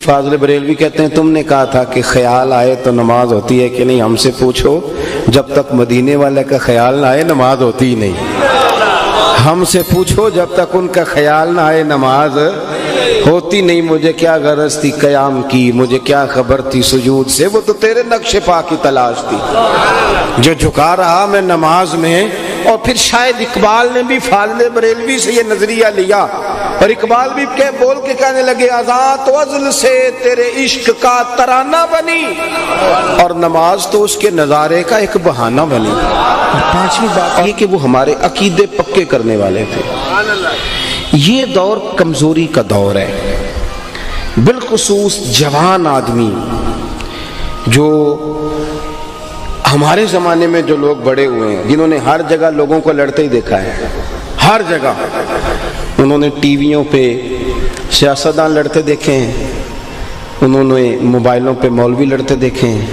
فاضل بریلوی کہتے ہیں تم نے کہا تھا کہ خیال آئے تو نماز ہوتی ہے کہ نہیں، ہم سے پوچھو جب تک مدینے والے کا خیال نہ آئے نماز ہوتی ہی نہیں، ہم سے پوچھو جب تک ان کا خیال نہ آئے نماز ہوتی نہیں۔ مجھے کیا غرض تھی قیام کی، مجھے کیا خبر تھی سجود سے، وہ تو تیرے نقش پا کی تلاش تھی جو جھکا رہا میں نماز میں۔ اور پھر شاید اقبال نے بھی فاضل بریلوی سے یہ نظریہ لیا، اور اقبال بھی بول کے کہنے لگے آزاد وزل سے تیرے عشق کا ترانہ بنی، اور نماز تو اس کے نظارے کا ایک بہانہ بنی۔ پانچویں بات یہ کہ وہ ہمارے عقیدے پکے کرنے والے تھے۔ یہ دور کمزوری کا دور ہے، بالخصوص جوان آدمی جو ہمارے زمانے میں جو لوگ بڑے ہوئے ہیں، جنہوں نے ہر جگہ لوگوں کو لڑتے ہی دیکھا ہے، ہر جگہ انہوں نے ٹی ویوں پہ سیاستدان لڑتے دیکھے ہیں، انہوں نے موبائلوں پہ مولوی لڑتے دیکھے ہیں،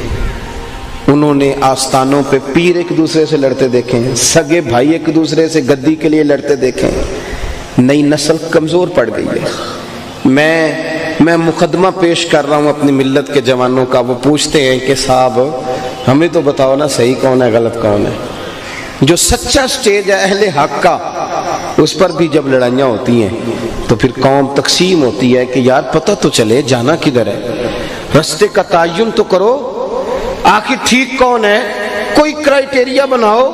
انہوں نے آستانوں پہ پیر ایک دوسرے سے لڑتے دیکھے ہیں، سگے بھائی ایک دوسرے سے گدی کے لیے لڑتے دیکھے ہیں۔ نئی نسل کمزور پڑ گئی ہے۔ میں مقدمہ پیش کر رہا ہوں اپنی ملت کے جوانوں کا۔ وہ پوچھتے ہیں کہ صاحب ہمیں تو بتاؤ نا صحیح کون ہے غلط کون ہے۔ جو سچا سٹیج ہے اہل حق کا، اس پر بھی جب لڑائیاں ہوتی ہیں تو پھر قوم تقسیم ہوتی ہے کہ یار پتہ تو چلے جانا کدھر ہے، رستے کا تعین تو کرو، آخر ٹھیک کون ہے، کوئی کرائٹیریا بناؤ،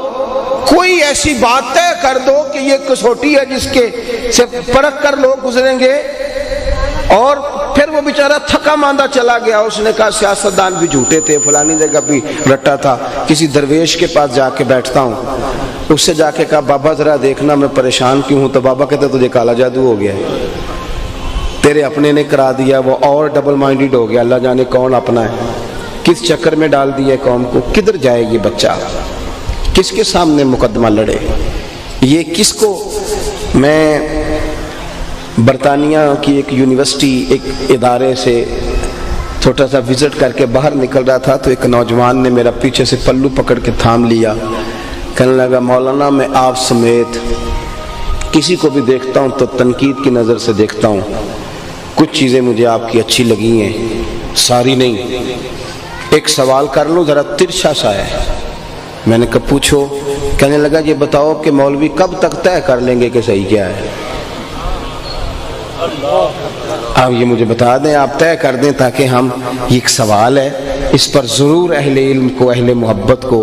کوئی ایسی بات طے کر دو کہ یہ کسوٹی ہے جس کے سے پرکھ کر لوگ گزریں گے۔ اور پھر وہ بیچارہ تھکا ماندہ چلا گیا، اس نے کہا سیاستدان بھی جھوٹے تھے، فلانی جگہ بھی رٹا تھا، کسی درویش کے پاس جا کے بیٹھتا ہوں، اس سے جا کے کہا بابا ذرا دیکھنا میں پریشان کیوں ہوں، تو بابا کہتے تجھے کالا جادو ہو گیا ہے، تیرے اپنے نے کرا دیا، وہ اور ڈبل مائنڈڈ ہو گیا، اللہ جانے کون اپنا ہے، کس چکر میں ڈال دیا قوم کو، کدھر جائے یہ بچہ، کس کے سامنے مقدمہ لڑے۔ یہ کس کو، میں برطانیہ کی ایک یونیورسٹی ایک ادارے سے چھوٹا سا وزٹ کر کے باہر نکل رہا تھا تو ایک نوجوان نے میرا پیچھے سے پلو پکڑ کے تھام لیا، کہنے لگا مولانا میں آپ سمیت کسی کو بھی دیکھتا ہوں تو تنقید کی نظر سے دیکھتا ہوں، کچھ چیزیں مجھے آپ کی اچھی لگی ہیں، ساری نہیں، ایک سوال کر لوں ذرا ترچھا سا ہے۔ میں نے کہا پوچھو، کہنے لگا یہ بتاؤ کہ مولوی کب تک طے کر لیں گے کہ صحیح کیا ہے، آپ یہ مجھے بتا دیں، آپ طے کر دیں تاکہ ہم، یہ ایک سوال ہے، اس پر ضرور اہل علم کو، اہل محبت کو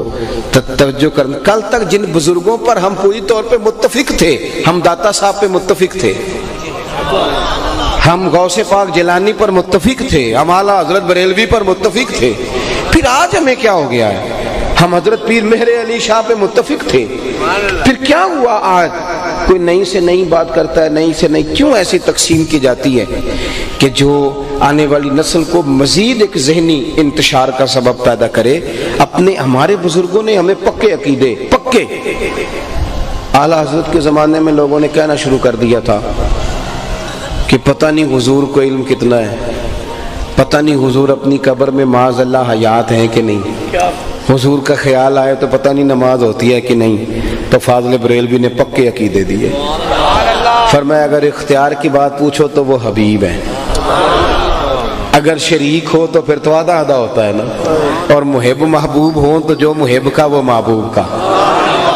توجہ کرنا۔ کل تک جن بزرگوں پر ہم پوری طور پہ متفق تھے، ہم داتا صاحب پہ متفق تھے، ہم غوث پاک جیلانی پر متفق تھے، ہم اعلیٰ حضرت بریلوی پر متفق تھے، پھر آج ہمیں کیا ہو گیا ہے، ہم حضرت پیر مہر علی شاہ پہ متفق تھے، پھر کیا ہوا آج کوئی نئی سے نئی بات کرتا ہے، نئی سے نئی، کیوں ایسی تقسیم کی جاتی ہے کہ جو آنے والی نسل کو مزید ایک ذہنی انتشار کا سبب پیدا کرے۔ اپنے ہمارے بزرگوں نے ہمیں پکے عقیدے، پکے، اعلیٰ حضرت کے زمانے میں لوگوں نے کہنا شروع کر دیا تھا کہ پتہ نہیں حضور کو علم کتنا ہے، پتہ نہیں حضور اپنی قبر میں معاذ اللہ حیات ہیں کہ نہیں، حضور کا خیال آئے تو پتہ نہیں نماز ہوتی ہے کہ نہیں۔ تو فاضل بریلوی نے پکے عقیدے دیے، فرمایا اگر اختیار کی بات پوچھو تو وہ حبیب ہیں، اگر شریک ہو تو پھر تو آدھا آدھا ہوتا ہے نا، اور محب محبوب ہوں تو جو محب کا وہ محبوب کا۔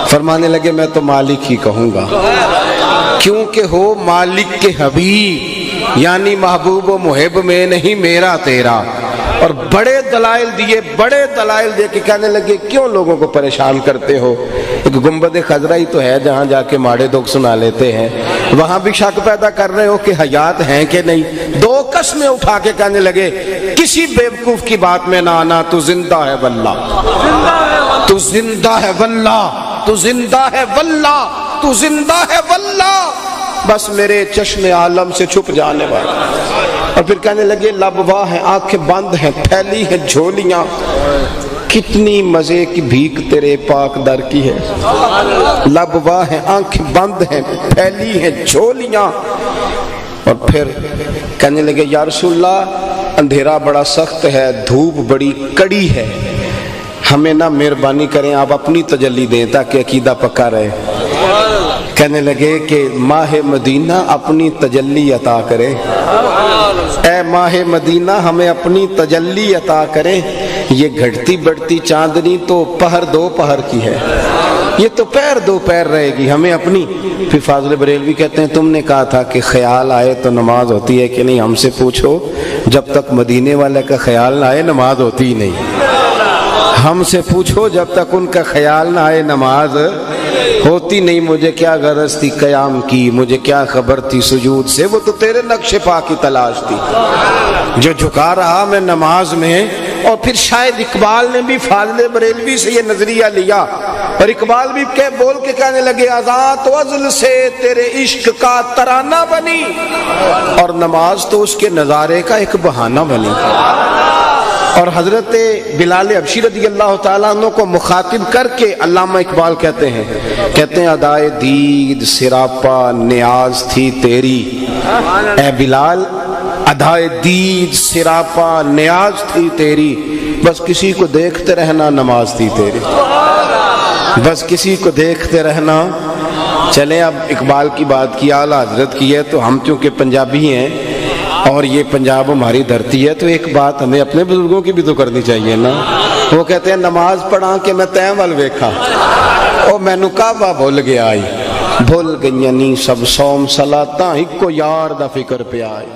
فرمانے لگے میں تو مالک ہی کہوں گا، کیونکہ ہو مالک کے حبیب، یعنی محبوب و محب میں نہیں میرا تیرا۔ اور بڑے دلائل دیے، بڑے دلائل دے کے کہنے لگے کیوں لوگوں کو پریشان کرتے ہو، ایک گنبد خضرا ہی تو ہے جہاں جا کے ماڑے دکھ سنا لیتے ہیں، وہاں بھی شک پیدا کر رہے ہو کہ حیات ہیں کہ نہیں۔ دو قسمیں اٹھا کے کہنے لگے کسی بیوقوف کی بات میں نہ آنا، تو زندہ ہے واللہ، تو زندہ ہے واللہ، تو زندہ ہے واللہ، تو زندہ ہے واللہ، بس میرے چشم عالم سے چھپ جانے والا۔ اور پھر کہنے لگے لب واہ ہیں، آنکھیں بند ہیں، پھیلی ہیں جھولیاں، کتنی مزے کی بھیک تیرے پاک در کی ہے۔ لب واہ ہیں، آنکھیں بند ہیں، پھیلی ہیں جھولیاں۔ اور پھر کہنے لگے یا رسول اللہ اندھیرا بڑا سخت ہے، دھوپ بڑی کڑی ہے، ہمیں نہ مہربانی کریں آپ اپنی تجلی دیں تاکہ عقیدہ پکا رہے۔ کہنے لگے کہ ماہ مدینہ اپنی تجلی عطا کرے، اے ماہ مدینہ ہمیں اپنی تجلی عطا کرے، یہ گھٹتی بڑھتی چاندنی تو پہر دو پہر کی ہے، یہ تو پیر دو پیر رہے گی، ہمیں اپنی۔ پھر فاضل بریلوی کہتے ہیں تم نے کہا تھا کہ خیال آئے تو نماز ہوتی ہے کہ نہیں، ہم سے پوچھو جب تک مدینے والے کا خیال نہ آئے نماز ہوتی ہی نہیں، ہم سے پوچھو جب تک ان کا خیال نہ آئے نماز ہوتی نہیں۔ مجھے کیا غرض تھی قیام کی، مجھے کیا خبر تھی سجود سے، وہ تو تیرے نقش پا کی تلاش تھی، جو جھکا رہا میں نماز میں۔ اور پھر شاید اقبال نے بھی فاضل بریلوی سے یہ نظریہ لیا، اور اقبال بھی بول کے کہنے لگے آزاد وزل سے تیرے عشق کا ترانہ بنی، اور نماز تو اس کے نظارے کا ایک بہانہ بنی۔ اور حضرت بلال حبشی رضی اللہ تعالیٰ عنہ کو مخاطب کر کے علامہ اقبال کہتے ہیں ادائے دید سراپا نیاز تھی تیری، اے بلال ادائے دید سراپا نیاز تھی تیری، بس کسی کو دیکھتے رہنا نماز تھی تیری، بس کسی کو دیکھتے رہنا۔ چلیں اب اقبال کی بات کی، اعلیٰ حضرت کی ہے، تو ہم چونکہ پنجابی ہیں اور یہ پنجاب ہماری دھرتی ہے، تو ایک بات ہمیں اپنے بزرگوں کی بھی تو کرنی چاہیے نا۔ وہ کہتے ہیں نماز پڑھا کہ میں تیں ول ویکھا، او مینوں کعبہ بھول گیا آئی، بھول گئیاں نی سب سوم صلاتاں، ایک کو یار دا فکر پہ آئی۔